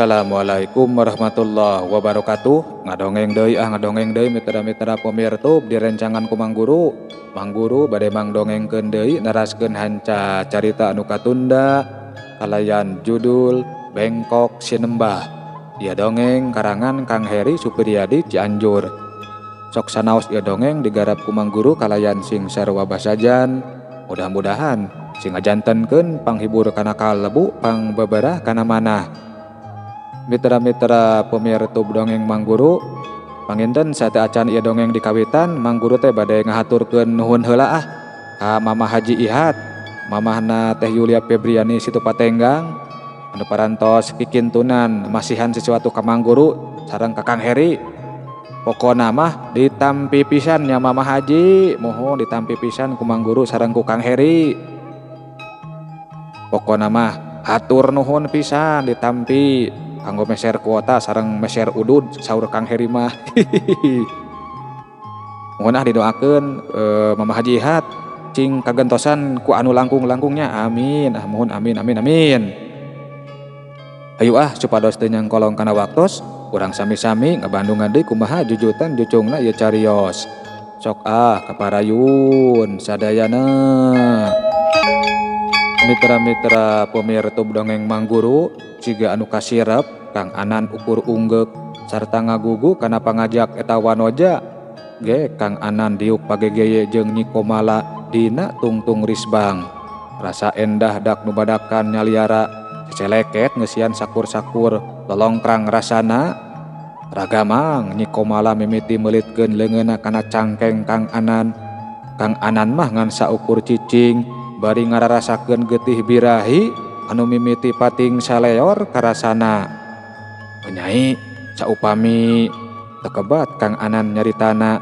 Assalamualaikum warahmatullahi wabarakatuh. Ngadongeng deui mitra-mitra pemirsa di rencangan ku Mang Guru. Mang Guru bade mangdongengkeun deui naraskeun hanca carita anu katunda kalayan judul Bengkok Sinembah. Ieu dongeng karangan Kang Heri Supriyadi Cianjur. Sok sanaos ieu dongeng digarap ku Mang Guru kalayan sing sarua basajan. Mudah-mudahan sing ngajantenkeun panghibur kana kalebu pangbeberah kana manah. Mitra-mitra pemirsa dongeng Mang Guru, panginten sate acan ieu dongeng dikawitan Mang Guru teh bade ngahaturkeun nuhun heula ka Mama Haji Ihad, mamahna Teh Yulia Febriani Situpatenggang, anu parantos kikintunan masihan sesuatu ka Mang Guru sareng ka Kang Heri. Pokona mah ditampi pisan nya Mama Haji, mohon ditampi pisan ku Mang Guru sareng ku Kang Heri. Pokona mah hatur nuhun pisan ditampi kanggo meser kuota sareng meser udud saur Kang Heri mah. Mohon didoakeun Mama Haji Ihad cing kagentosan ku anu langkung-langkungnya. Amin. Mohon amin. Hayu supados teu nyangkolong kana waktos, urang sami-sami ngabandungan deui kumaha jujutan jucungna ieu carios. Sok kaparayun sadayana. Mitra-mitra pemirsa dongeng Mang Guru, siga anu kasirep Kang Anan ukur unggek sarta ngagugu kana pangajak eta wanoja ge Kang Anan diuk pagegeye jeung Nyi Komala dina tungtung risbang. Rasa endah dak nu badakan nyaliara ceceleket ngeusian sakur-sakur lolongkrang rasana. Ragamang Nyi Komala mimiti meulitkeun leungeunna kana cangkeng Kang Anan. Kang Anan mah ngan saukur cicing bari ngararasakeun getih birahi anu mimiti pating saleor karasana. Nyai saupami tekebat Kang Anan nyaritana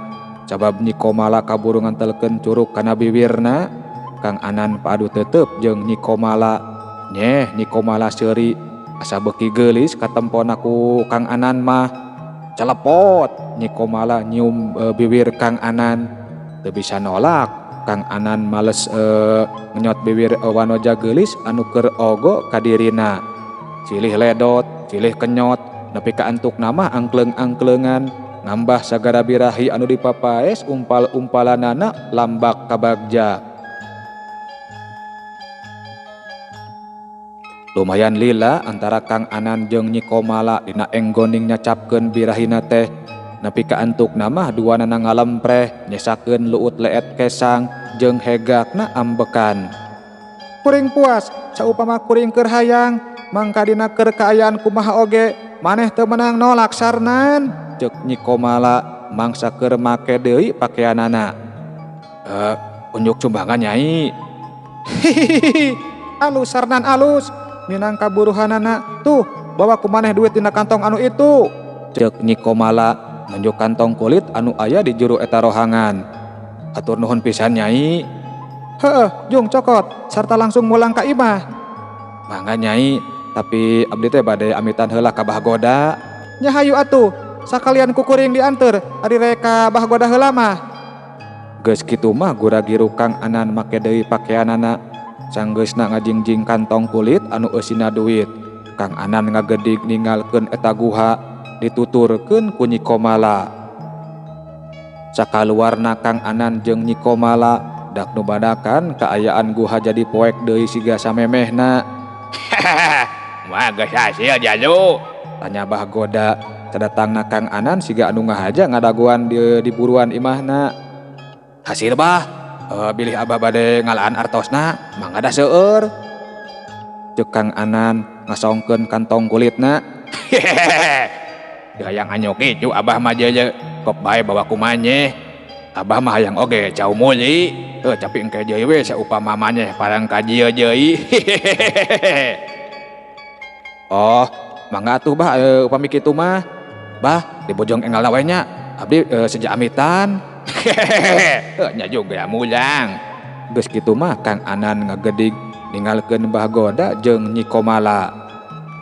cabab Nyi Komala kaburu ngantelkeun curug kana bibirna. Kang Anan padu tetep jeung Nyi Komala. Nyeh Nyi Komala seuri asa beuki geulis katempona ku Kang Anan mah calepot. Nyi Komala nyium bibir Kang Anan teu bisa nolak. Kang Anan males ngenyot bibir wanoja geulis anu keur ogo ka dirina. Cilih ledot, cilih kenyot, nepi ka antuk nama angkleng-angklengan, ngambah sagara birahi anu dipapaes umpal-umpalanana lambak ka bagja. Lumayan lila antara Kang Anan jeung Nyi Komala dina enggoning nyacapkeun birahina teh. Nepi ka antuk nama duanana ngalempreh nyesakeun luut leet kesang jeung hegakna ambekan. Kuring puas saupama kuring keur hayang mangka dina keur kaayaan kumaha oge maneh teu meunang nolak sarnan, ceuk Nyi Komala mangsa keur make deui pakeanana. Unjuk sumbangan Nyai. Hihihi, alus sarnan alus, minangka buruhanana tuh bawa ku maneh duit dina kantong anu itu, ceuk Nyi Komala nunjuk kantong kulit anu aya di juru eta rohangan. Atur nuhun pisan Nyai. Heueuh, jung cokot sarta langsung mulang ka imah. Mangga Nyai, tapi abdi teh bade amitan heula ka Bahgoda. Nya hayu atuh, sakalian kukuring dianteur ari rek ka Bahgoda heula mah. Geus kitu mah gura-giru Kang Anan make deui pakeanana. Sanggeusna ngajingjing kantong kulit anu eusina duit. Kang Anan ngagedig ninggalkeun eta guha dituturkeun ku Nyi Komala. Sakaluarna Kang Anan jeung Nyi Komala dak nu badakan kaayaan guha jadi poek deui siga samemehna. Mah geus hasil jalu, tanya Bahgoda. Sadatangna Kang Anan siga anu ngahaja ngadaguan di buruan imahna. Hasil bah, bilih abah bade ngalaan artosna, mangga da seueur, ceuk Kang Anan ngasongkeun kantong kulitna. Hayang anyok ieu abah mah je kop bae bawa ku manyeh. Abah mah hayang oge cau muli. Tapi engke deui we saupama manyeh parang ka dieu deui. Oh, mangga atuh bah upami kitu mah. Bah, di bojong enggalna we nya. Abdi sejak amitan. Nya juga mulang. Geus kitu mah Kang Anan ngagedig ninggalkeun Bahgoda jeung Nyi Komala.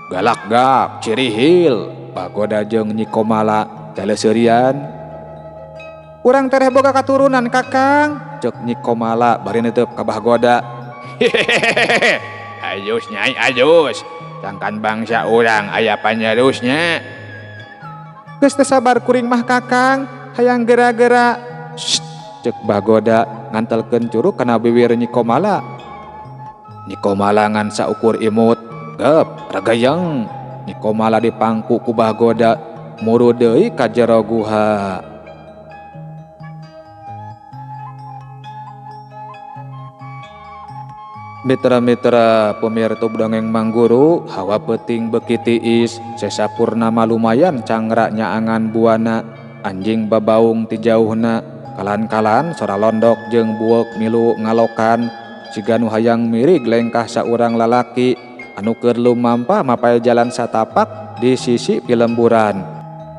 Galak-gak cirihil Bahgoda jeung Nyi Komala teleseurian. Urang tereh boga katurunan Kakang, ceuk Nyi Komala bari neuteup ka Bahgoda. Ayus Nyai ayus, sedangkan bangsa orang aya penerusnya. Geus teu sabar kuring mah Kakang, hayang geura-geura. Cek Bagoda ngantelkeun curug kana bibir Nyi Komala. Nyi Komala ngan saukur imut, gep ragayeng. Nyi Komala dipangku ku Bagoda muru deui ka jero guha. Mitra-mitra pemirsa dongeng Mangguru, hawa peuting beuki tiis, sesapurnama lumayan cangra nyaangan buana, anjing babaung ti jauhna, kalan-kalan sora londok jeung buek milu ngalokan, siga nu hayang mirig lengkah saurang lalaki anu keur lumampah mapae jalan satapak di sisi pilemburan.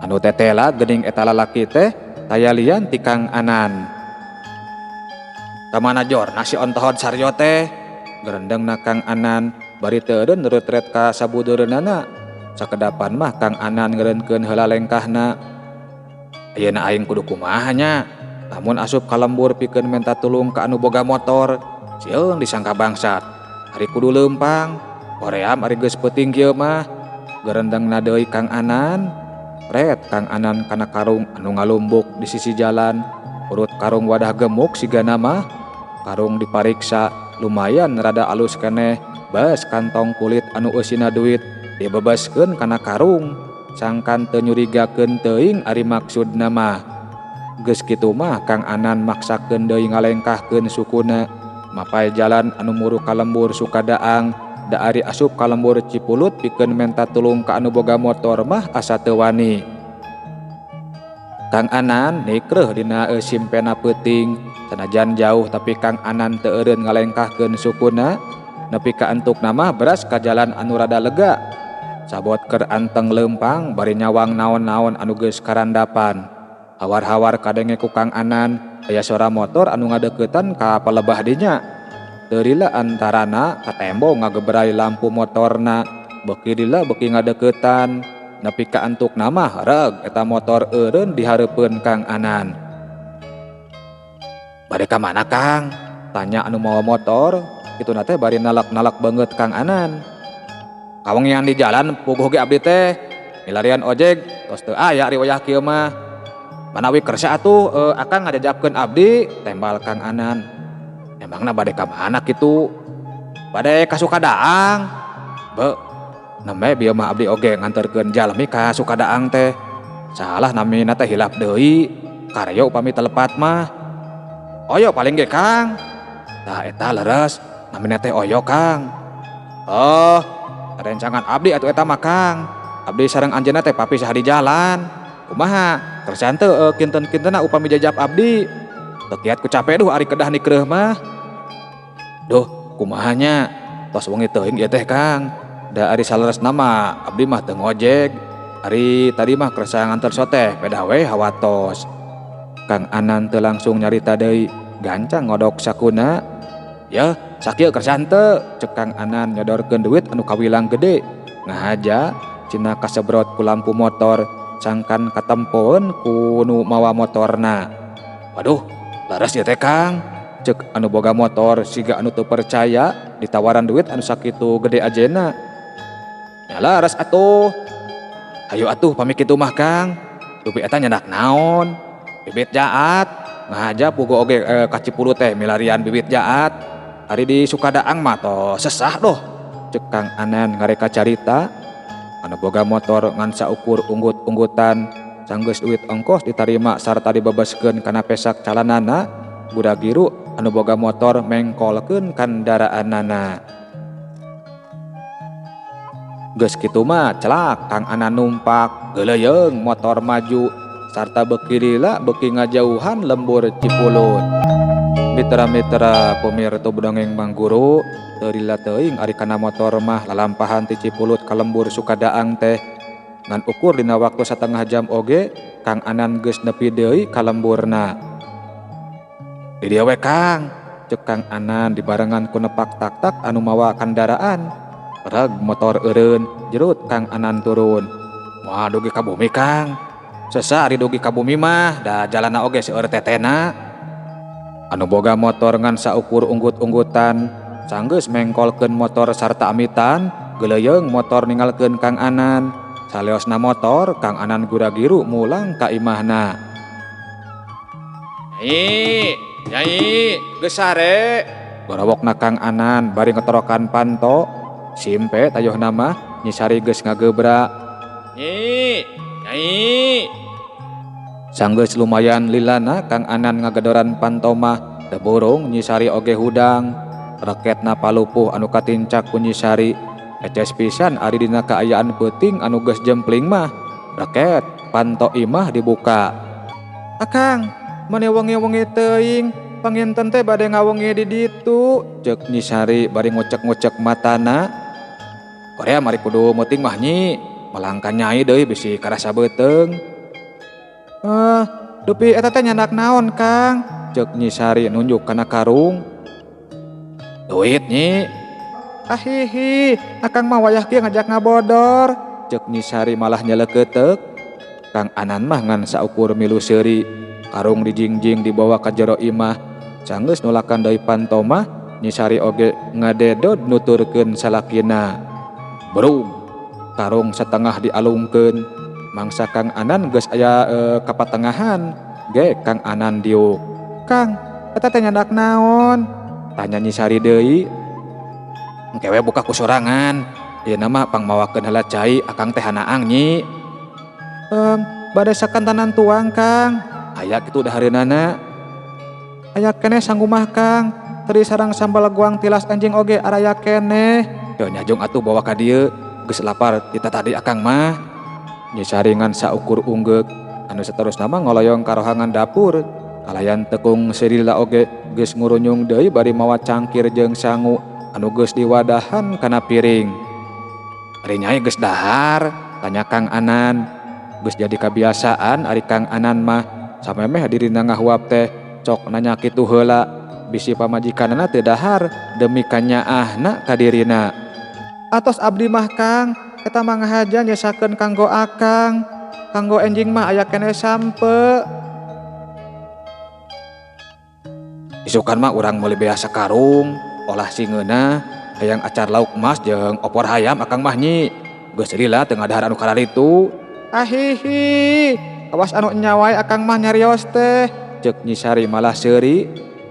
Anu tetela geuning eta lalaki teh tayalian ti Kang Anan. Kamana jor nasi ontohon saryo teh? Gerendengna Kang Anan bari teu eureun reutret ka sabudeureunana. Sakedapan mah Kang Anan ngeureunkeun heula lengkahna. Ayeuna aing kudu kumaha nya? Lamun asup ka lembur pikeun minta tulung ka anu boga motor, sieun disangka bangsat. Ari kudu leumpang, hoream ari geus peuting kieu mah. Gerendengna deui Kang Anan. Ret Kang Anan kana karung anu ngalumbuk di sisi jalan. Urut karung wadah gemuk sigana mah. Karung dipariksa lumayan rada alus keneh, bas kantong kulit anu eusina duit dibebaskeun kana karung, sangkan teu nyurigakeun teuing ari maksudna mah. Geus kitu mah Kang Anan maksakeun deui ngalengkahkeun sukuna, mapae jalan anu muru ka lembur Sukadaang, da ari asup ka lembur Cipulut pikeun menta tulung ka anu boga motor mah asa teu wani. Kang Anan nikreuh dina simpena peuting, sanajan jauh tapi Kang Anan teu eureun ngalengkahkeun sukuna, nepi ka entukna mah beras ka jalan anu rada lega. Sabot keur anteng leumpang bari nyawang naon-naon anu geus karandapan. Hawar-hawar kadenge ku Kang Anan aya suara motor anu ngadeuketan ka palebah dinya. Teu lila antarana ka tembok ngagebrai lampu motorna, beuki lila beuki ngadeuketan. Nepi ka entukna mah reg eta motor eureun dihareupeun Kang Anan. Bade ka mana Kang? Tanya anu mawa motor. Kituna teh bari nalak-nalak banget Kang Anan. Kawengian di jalan puguh ge abdi teh milarian ojek tos teu aya riwayah kieu mah. Manawi kersa atuh akang ngajajabkeun abdi, tembal Kang Anan. Emangna bade ka mana kitu? Bade ka Sukadaang. Be, name bieu mah abdi oge nganterkeun jalmi ka Sukadaang teh. Salah namina teh hilap deui. Karyo upami telepat mah. Oyo paling ge Kang. Tah eta leres, namina teh Oyo Kang. Oh, rencangan abdi atuh eta mah Kang. Abdi sareng anjeunna teh papisah di jalan. Kumaha? Kerjaan teu kinten-kintenna upami jajab abdi. Teu kiat ku capek duh ari kedah nikreuh mah. Duh, kumahanya? Tos wengi teuing ieu teh Kang. Da ari saleresna mah abdi mah teu ngojek. Ari tadi mah kersa nganter soteh pedah we hawatos. Kang Anan teu langsung nyarita deui, gancang ngodok sakuna. Ya, sakieu kerjaan teu, cek Kang Anan nyodorkeun duit anu kawilang gede. Ngahaja cina kasebrot ku lampu motor, sangkan katempoeun ku nu mawa motorna. Waduh, laras ieu teh Kang. Cek anu boga motor siga anu teu percaya ditawaran duit anu sakitu gede ajena. Ya laras atuh. Hayu atuh pami kitu mah Kang. Dupi eta nyandak naon? Bibit jaat. Ngahaja pugu oge ka Cipulut teh milarian bibit jaat. Ari di Sukadaang mah to sesah doh. Cek Kang Anan ngareka carita. Anu boga motor ngan saukur unggut-unggutan, sanggeus duit ongkos ditarima sarta dibebaskeun kana pesak calanana. Budak giru anu boga motor mengkolkeun kendaraanana. Geus kitu mah celak Kang Anan numpak geuleyeung motor maju sarta beuki lila beuki ngajauhan lembur Cipulut. Mitra-mitra pemirsa dongeng Mangguru, teu lila teuing ari kana motor mah lalampahan ti Cipulut ka lembur Sukadaang teh. Ngan ukur dina waktu satengah jam oge Kang Anan geus nepi deui ka lemburna. Di dieu we Kang, cek Kang Anan dibarengan ku nepak tak-tak anu mawa kendaraan. Reg motor eureun, jerut Kang Anan turun. Moal dugi ka bumi Kang. Sesa ari dugi ka bumi mah, da jalanna oge seueur tetena. Anu boga motor ngan saukur unggut-unggutan, sanggeus mengkolkeun motor sarta amitan, Geleyeung motor ninggalkeun Kang Anan. Saleosna motor Kang Anan gura-giru mulang ka imahna. Nyai, geus sare. Gorowokna Kang Anan bari ngetorokan panto. Simpe tayuhna mah Nyi Sari geus ngagebrak. Nyai. Sanggeus lumayan lilana Kang Anan ngagedoran panto mah teu burung Nyi Sari oge hudang. Raketna palupuh anu katincak ku Nyi Sari. Eces pisan ari dina kaayaan peuting anu geus jempling mah. Raket panto imah dibuka. Akang, mane wengi-wengi teuing, panginten teh bade ngawengi di ditu, ceuk Nyi Sari bari ngucek-ngucek matana. Korea mari kudu meuting mah Nyi, malangkan Nyai deui bisi karasa beuteung. Dupi eta teh nyandak naon Kang? Ceuk Nyi Sari nunjuk kana karung. Duit Nyi. Hihi, akang mah wayah kieu ngajak ngabodor. Ceuk Nyi Sari malah nyeleuketeuk. Kang Anan mah ngan saukur milu seuri. Karung dijingjing dibawa ka jero imah. Sanggeus nulakan deui panto mah Nyi Sari oge ngadedod nuturkeun salakina. Brum, karung setengah dialungkeun. Mangsa Kang Anan geus aya kapatengahan. Ge Kang Anan diuk. Kang, eta teh nyandak naon? Tanya Nyi Sari deui. Engkewe buka ku sorangan. Ieu nama pangmawakeun heula cai akang teh hanaang Nyi. Bade sakantanan tuang Kang. Aya kitu dahareunana. Aya keneh sanggumah Kang. Teri sareng sambal goang tilas anjing oge araya keneh. Teu nyajong atuh bawa ka dieu. Geus lapar kita tadi akang mah. Nyi Sari ngan saukur unggeuk. Anu saterusna mah ngoloyong ka rohangan dapur. Kalayan tekung serila oge geus ngurunyung deui bari mawa cangkir jeung sangu anu geus diwadahan kana piring. Ari Nyai geus dahar? Tanya Kang Anan. Geus jadi kebiasaan ari Kang Anan mah samemeh dirina ngahuap teh cok nanya kitu heula. Bisi pamajikanana teu dahar demi kanyaahna ka dirina. Atos abdi mah Kang, eta mah ngahaja nyesakeun kanggo akang. Kanggo enjing mah aya keneh sampe. Isukan mah urang meuli bea sakarung, olah singeuna, hayang acar lauk emas jeung opor hayam akang mah Nyi. Geus lila teu ngadahar anu kalaritu. Hihi, awas anu nyawai akang mah nyarios teh. Ceuk Nyi Sari malah seuri.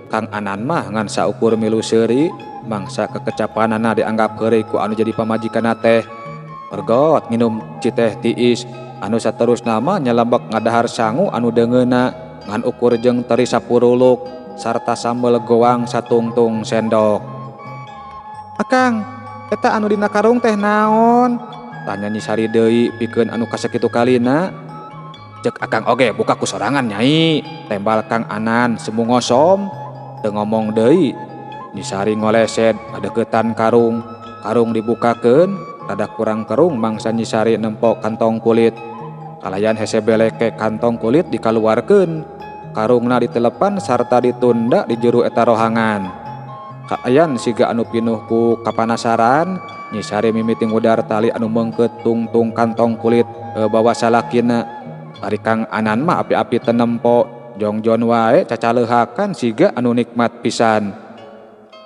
Kang Anan mah ngan saukur milu seuri, mangsa kekecapanana dianggap heureuy ku anu jadi pamajikanna teh. Pergot nginum citeh tiis, anu saterusna mah nyalembek ngadahar sangu anu deungeuna ngan ukur jeung teri 10 sarta sambel goang satungtung sendok. Akang, eta anu dina karung teh naon? Tanya Nyi Sari deui pikeun anu kasakitu kalina. Ceuk akang oge buka ku sorangan Nyai. Tembal Kang Anan semu ngosom. Teu ngomong deui. Nyi Sari ngolesed ngadeuketan karung. Karung dibukakeun, rada kurang kerung mangsa Nyi Sari nempok kantong kulit. Kalayan hese beleke kantong kulit dikaluarkeun. Karungna ditelepan sarta ditunda di jero eta rohangan. Kaayan siga anu pinuh ku kapanasaran, Nyi Sari mimiting udar tali anu meungkeut tungtung kantong kulit bawa salakina. Ari Kang Anan mah api-api teu nempo, jongjon wae cacaleuhakan siga anu nikmat pisan.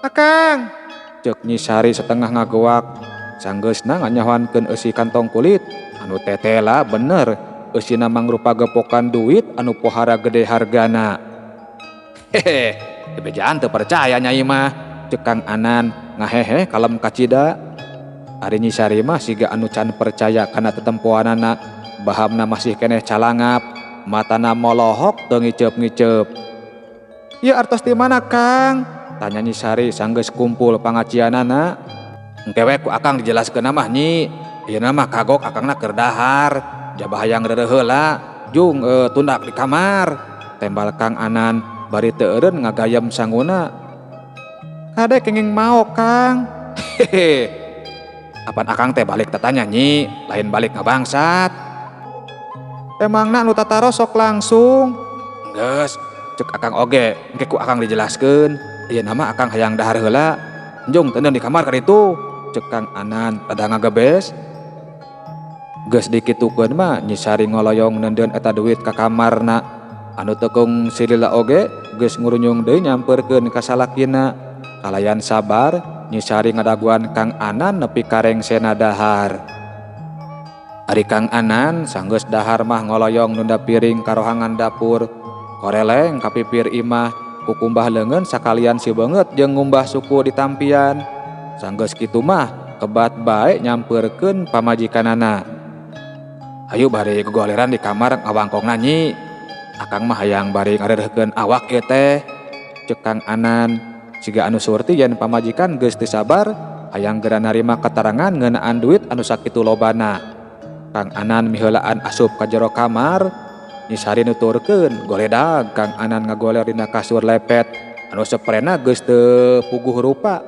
Akang, ceuk Nyi Sari setengah ngagoak. Sanggeusna nganyahoankeun eusi kantong kulit, anu tetela bener. Eusina mangrupa gepokan duit anu pohara gede hargana. Hehe, bejaan teu percaya Nyai mah. Ceuk Kang Anan ngahehe kalem kacida. Ari Nyi Sari mah siga anu can percaya kana tetempoanana. Bahamna masih keneh calangap, matana molohok teu ngiceup-ngiceup. Ieu artos di mana Kang? Tanya Nyi Sari sanggeus kumpul pangacianana. Engkewe ku akang dijelaskeun mah Nyi. Ieu mah kagok akangna keur dahar. Jabah hayang reureuh heula, jung tundak di kamar. Tembal Kang Anan bari teu eureun ngagayem sanguna. Kade kenging mau Kang. Hehe. Apan akang teh balik tatanya Nyi, lain balik ngabangsat. Emangna anu tataro sok langsung? Geus, ceuk akang oge, engke ku akang dijelaskeun. Ieu nama akang hayang dahar heula. Jung teuneun di kamar kaditu. Ceuk Kang Anan rada ngagebes. Geus dikitukeun mah Nyi Sari ngoloyong neundeun eta duit ka kamarna. Anu tekung silila oge geus ngurunyung deui nyamperkeun ka salakina. Kalayan sabar, Nyisari ngadaguan Kang Anan nepi kareng sena dahar. Ari Kang Anan sanggeus dahar mah ngoloyong nunda piring karohangan dapur. Koreleng kapipir imah kukumbah leungeun sakalian si beungeut jeung ngumbah suku di tampian. Sanggeus kitu mah kebat bae nyampeurkeun pamajikanana. Hayu bari gogoleran di kamar ngawangkongna nyi. Akang mah hayang bari ngareureukkeun awak ieu teh. Ceuk Kang Anan, siga anu surti yen pamajikan geus teu sabar hayang geura narima keterangan ngeunaan duit anu sakitu lobana. Kang Anan miheulaan asup ka jero kamar, Nyisari nuturkeun goledag Kang Anan ngagoler dina kasur lepet anu seprena geus teu puguh rupa.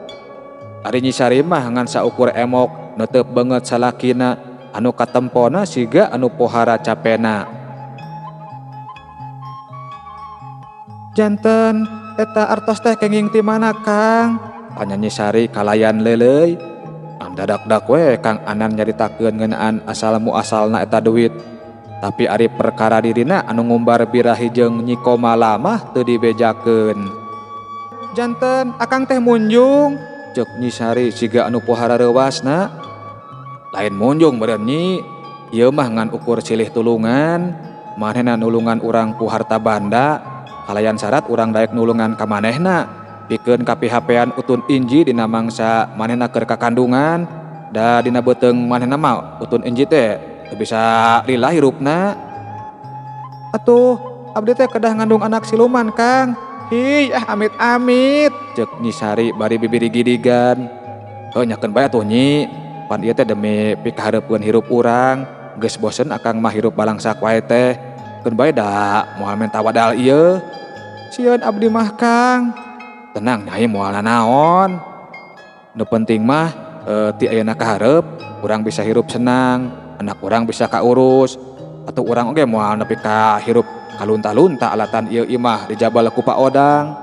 Ari Nyisari mah ngan saukur emok neuteub beungeut salakina anu katempona siga anu pohara capena. Janten eta artos teh kenging ti mana Kang? Tanya Nyisari kalayan leuleuy. Dadak-dak we Kang Anan nyaritakeun ngeunaan asal muasalna eta duit. Tapi ari perkara dirina anu ngumbar birahi jeung Nyi Komala mah teu dibejakeun. Janten akang teh munjung, ceuk Nyisari siga anu pohara reuwasna. Lain munjung beureun Nyi, ieu mah ngan ukur silih tulungan. Manehna nulungan urang ku harta banda, kalayan syarat urang daek nulungan ka manehna. Pikeun kapihapean utun inji dina mangsa manehna keur kakandungan, da dina beuteung manehna mah utun inji teh teu bisa lila hirupna. Atuh abdi teh kedah ngandung anak siluman Kang. Hi amit-amit, ceuk Nyisari bari bibiri gidigan. Heuh nyakeun bae atuh Nyi, pan ieu teh demi pikahareupeun hirup urang, geus bosen akang mah hirup balangsak wae teh. Keun bae da moal menta wadal ieu. Sieun abdi mah Kang. Tenang Nyai moal naon. Nu penting mah ti ayeuna kaharep urang bisa hirup senang, anak urang bisa kaurus, atuh urang oge moal nepi ka hirup kalunta-lunta alatan ieu imah dijabal ku Pak Odang.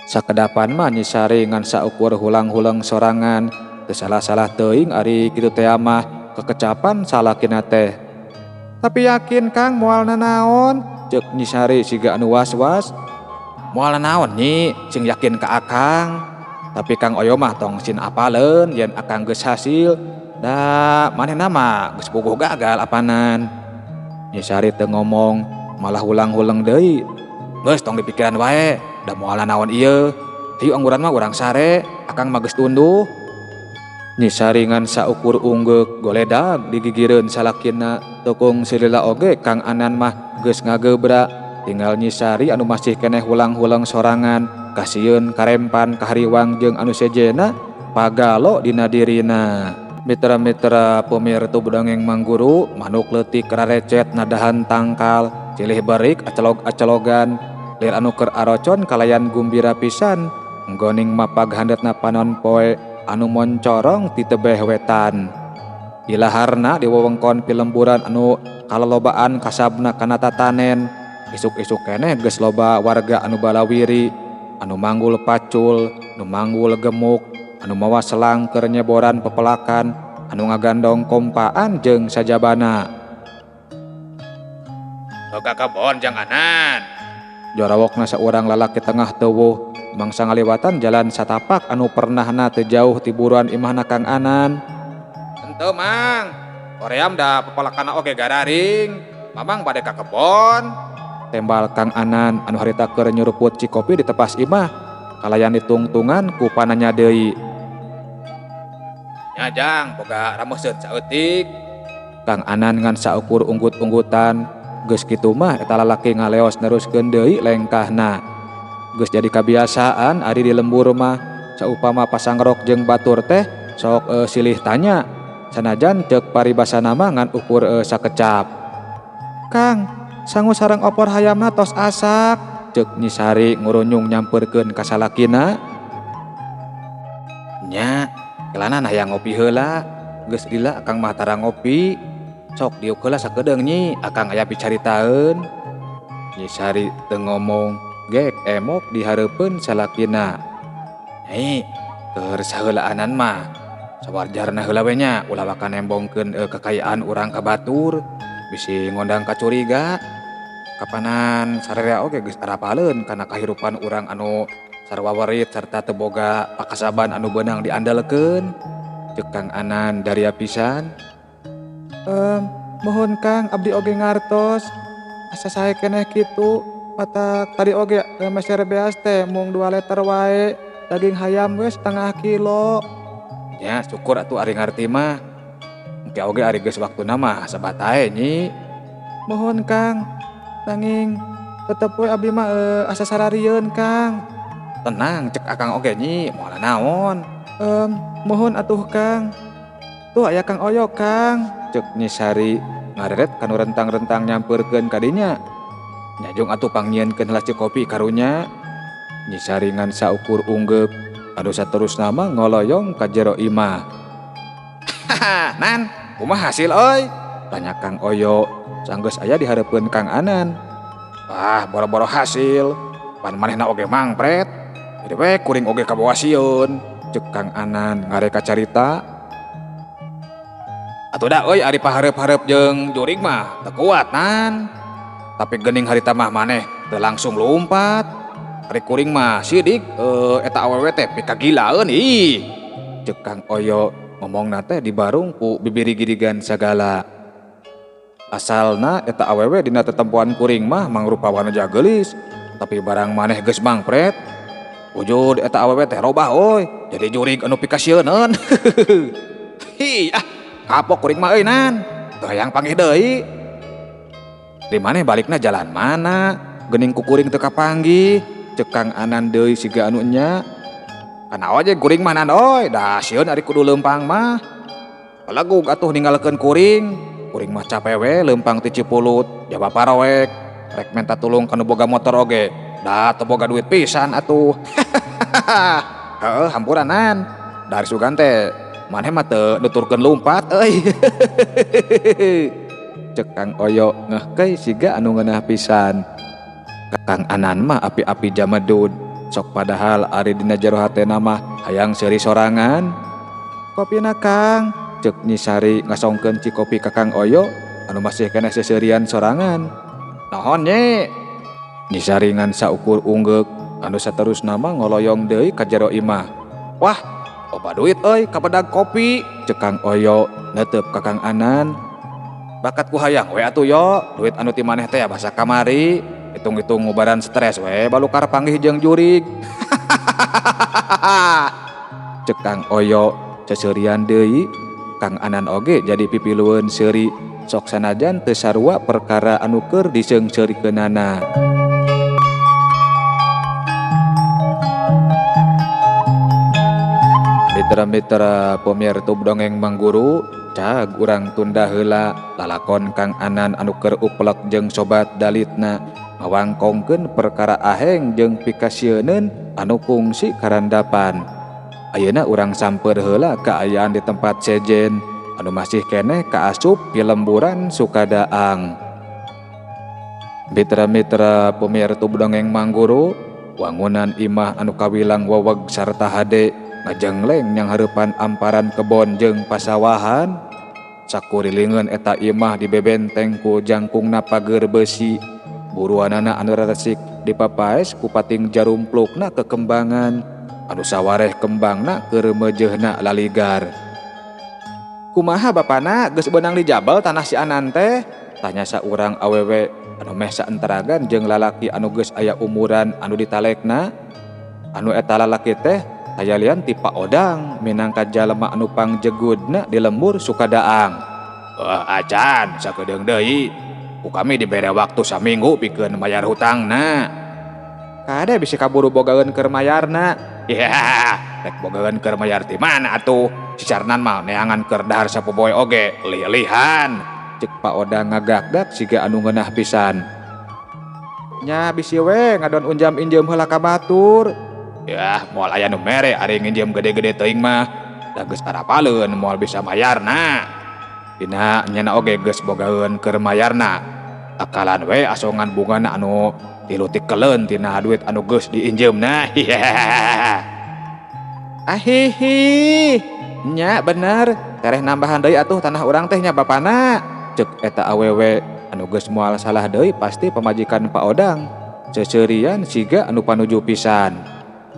Sakedapan mah Nyisari ngan saukur hulang-hulang sorangan, teu salah-salah teuing ari kitu teh mah kekecapan salakina teh. Tapi yakin Kang moal naon? Ceuk Nyisari siga anu was-was. Moal naon Nyi, sing yakin ka akang. Tapi Kang Oyo mah tong sin apaleun yen akang geus hasil. Da manehna mah geus puguh gagal apanan. Nyisari teu ngomong, malah ulang-ulang deui. Geus tong dipikiran wae, da moal naon ieu. Hayu angguran mah urang sare, akang mah geus tunduh. Nyisari ngan saukur unggeuk goledag digigireun salakina. Tukung silila oge Kang Anan mah geus ngagebrak. Tinggal Nyisari anu masih keneh hulang-hulang sorangan, kasieun karempan kahariwang jeung anu sejena pagalo dina dirina. Mitra-mitra pemirsa Budangeng Mangguru, manuk leutik rarecet nadahan tangkal, cilih berik acelog-acelogan, lir anu keur arocon kalayan gumbira pisan, nggoning mapag handetna panon poe anu moncorong ti tebeh wetan. Ilaharna di wewengkon pilemburan anu kalolobaan kasabna kana tatanen. Isuk-isuk keneh geus loba warga anu balawiri, anu manggul pacul, anu manggul gemuk, anu mawa selang keur nyeboran pepelakan, anu ngagandong kompaan jeung sajabana. Boga kebon jang Anan. Jorawokna saurang lalaki tengah teuwuh, mangsa ngaliwatan jalan satapak anu pernahna teu jauh ti buruan imahna Kang Anan. Henteu Mang, koream da pepelakana oge gararing. Mamang bade ka kebon. Tembal Kang Anan anu harita keur nyuruput cikopi di tepas imah, kalayan ditungtungan ku pananya deui. Nyajang boga rameuseun saeutik. Kang Anan ngan saukur unggut-unggutan, geus kitu mah eta lalaki ngaleos neruskeun deui lengkahna. Geus jadi kabiasaan ari di lembur mah saupama pasangrok jeung batur teh sok silih tanya, sanajan ceuk paribasana mah ngan ukur sakecap. Kang, sangu sareng opor hayamna tos asak, ceuk Nyisari ngurunyung nyampeurkeun ka salakina. Nya, kelana hayang ngopi heula. Geus lila akang mah tara ngopi. Sok diuk heula sakedeung Nyi, akang aya picaritaeun. Nyisari teu ngomong, gek emok dihareupeun salakina. Nyai, keur saheulaanan mah sawarjarna heula we nya ulah wakan nembongkeun kekayaan urang ka batur. Bisi ngondang kacuriga. Kapanan sararea oge geus arapaleun kana kahirupan urang anu sarwa warit serta teboga pakasaban anu beunang diandalkeun. Ceuk Kang Anan dari pisan. Mohon Kang abdi oge ngartos. Asa sae keneh kitu. Matak tadi oge meser beas teh mung 2 liter wae. Daging hayam we setengah kilo. Ya syukur atuh ari ngarti mah. Engke oge ari geus waktuna mah sabat ae nyi. Mohon Kang. Nanging tetep we abdi mah asa sararieun Kang. Tenang cek akang oge nyi, moal naon. Mohon atuh Kang. Tuh aya Kang Oyo Kang. Cek Nyi Sari ngareret kanu rentang-rentang nyampeurkeun ka dinya. Nyajong atuh pangnyienkeun heula ceuk kopi karunya. Nyi Sari ngan saukur unggek anu saterusna mah ngoloyong ka jero imah. Haha, Nan, kumaha hasil euy? Tanya Kang Oyo sanggeus aya di hareupeun Kang Anan. Wah, boro-boro hasil. Pan manehna oge mangpret. Jadi we kuring oge kabawa sieun. Cek Kang Anan ngareka carita. Atuh da euy ari pahareup-hareup jeung jurig mah teu kuat Nan. Tapi geuning harita mah maneh teu langsung lumpat. Ari kuring mah sidik eta awewe teh pikagilaeun ih. Cek Kang Oyo ngomongna teh dibarung ku bibiri-girigan sagala. Asalna eta awewe dina tetempoan kuring mah mangrupa wanaja geulis, tapi barang maneh geus mangpret. Wujud eta awewe teh robah euy, jadi jurig anu pikasieun. Hi, kapok kuring mah euy Nan. Teu hayang panggih deui. Di maneh balikna jalan mana? Geuning ku kuring teu kapanggih. Cek Kang Anan deui siga anu nya. Kana oje kuring mah Nan euy, da sieun ari kudu leumpang mah. Palagug atuh ninggalkeun kuring. Kuring mah capek we leumpang ti Cipulut, jaba parowek. Rek menta tulung kanu boga motor oge. Da teu boga duit pisan atuh. Heuh, hampuran Nan. Dari sugan teh maneh mah teu nuturkeun lumpat euy. Cek Kang Oyo ngeh siga anu ngeunah pisan. Kang Anan mah api-api jamedud. Sok padahal ari dina jero hatena mah hayang seuri sorangan. Kopina Kang. Cek Nyi Sari ngasongkeun ci kopi ka Kang Oyo anu masih keneh seseurian sorangan. Naon nye? Nyi Sari ngan saukur unggek anu saterusna mah ngoloyong deui ka jero imah. Wah, loba duit euy ka pedag kopi. Cek Kang Oyo neuteup ka Kang Anan. Bakat ku hayang we atuh yo, duit anu ti maneh teh basa kamari. Hitung-hitung ngubaran stres we balukar panggih jeung jurig. Cek Kang Oyo seseurian deui. Kang Anan oge jadi pipilueun seuri sok sanajan teu sarua perkara anu keur diseungseurikeunana. Mitra-mitra pemirsa dongeng Mang Guru, cag urang tunda heula lalakon Kang Anan anu keur uplek jeung sobat dalitna ngawangkongkeun perkara aheng jeung pikasieunun anu kungsi karandapan. Ayeuna urang samper heula kaayaan di tempat sejen anu masih keneh kaasup di lemburan Sukadaang. Mitra-mitra pemirsa dongeng Mang Guru, wangunan imah anu kawilang weweg sarta hade ngajengleng yang hareupan amparan kebon jeung pasawahan. Sakurilingeun eta imah dibebenteng ku jangkungna pager besi. Buruanana anu resik dipapaes ku pating jarumplukna kekembangan. Anu sawareh kembangna keur meujeuhna laligar. Kumaha bapana geus beunang di jabal tanah si Anan teh? Tanya saurang awewe anu meh saentaragan jeung lalaki anu geus aya umuran anu ditalekna. Anu eta lalaki teh hayalian ti Pak Odang minangka jalema anu pangjegudna di lembur Sukadaang. Acan sakedeung deui. Ku kami dibere waktu saminggu pikeun mayar hutangna. Kade bisi kaburu bogaeun keur mayarna. Ya, rek bogaeun keur mayar ti mana atuh? Sicarnan mah neangan keur dahar sapopoe oge, lih-lihan. Cek Pak Odang ngagagdak siga anu ngeunah pisan. Nya bisi we ngadon unjam injem heula ka batur. Yah, moal aya nu mere ari nginjem gede-gede teuing mah. Da geus arapaleun moal bisa mayarna. Dina nyana oge geus bogaeun keur mayarna. Akalan we asongan bungana anu tilutikeun tina duit anu geus diinjemna. Ahihi, nya bener, tereh nambahan deui atuh tanah urang teh nya bapana. Cek eta awewe anu geus moal salah deui pasti pamajikan Pak Odang. Seseurian siga anu panuju pisan.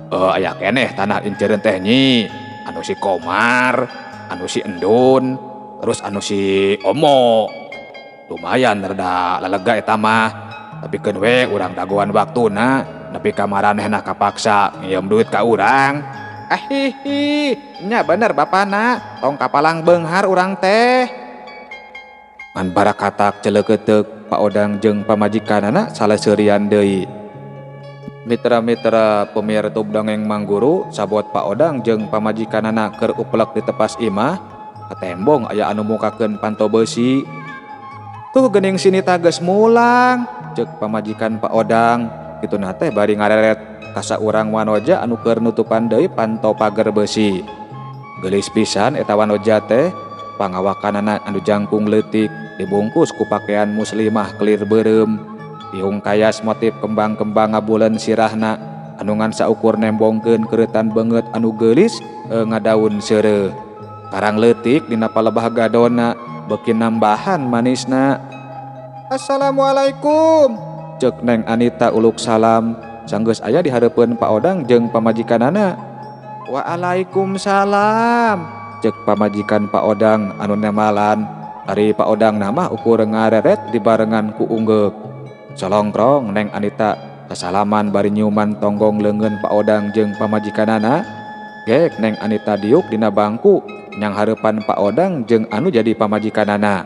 Aya keneh tanah incereun teh nyi. Anu si Komar, anu si Endun, terus anu si Omo. Lumayan rada lalega eta mah. Tapi keun we urang dagoan waktuna, nepi ka maranehna kapaksa ngiem duit ka urang. Hihi, nya bener bapana, tong kapalang beunghar urang teh. Ngan barakatak celeuketeuk Pak Odang jeung pamajikanana saleseurean deui. Mitra-mitra pemirsa dongeng Mangguru sabot Pak Odang jeung pamajikanana keur uplek di tepas imah, katembong aya anu mukakeun panto beusi. Tuh geuning sini geus mulang, ceuk pamajikan Pak Odang. Kituna teh bari ngareret ka saurang wanoja anu keur nutupan deui panto pager beusi. Geulis pisan eta wanoja teh, pangawakanana anu jangkung leutik dibungkus ku pakaian muslimah kelir beureum. Diung kayas motif kembang-kembang ngabuleun sirahna anu ngan saukur nembongkeun keuretan beungeut anu geulis ngadaun seureuh. Karang leutik dina palebah gadona beuki nambahan manisna. Assalamualaikum, ceuk Neng Anita uluk salam sanggeus aya di hareupeun Pak Odang jeung pamajikanana. Waalaikumsalam, ceuk pamajikan Pak Odang anu nemalan. Ari Pak Odang nama ukur ngareret dibarengan ku ungeuk. Solongkrong Neng Anita kasalaman bari nyuman tonggong leungeun Pak Odang jeung pamajikanana. Gek Neng Anita diuk dina bangku nyang hareupan Pak Odang jeung anu jadi pamajikanana.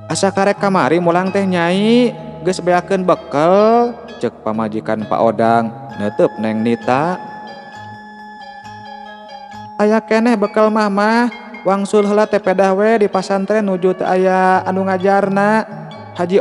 Asa karek kamari mulang teh Nyai, geus beakeun bekel, ceuk pamajikan Pak Odang neuteub Neng Nita. Aya keneh bekel mah wangsul heula teh pedah we di pasantren nuju teu aya anu ngajarna. Haji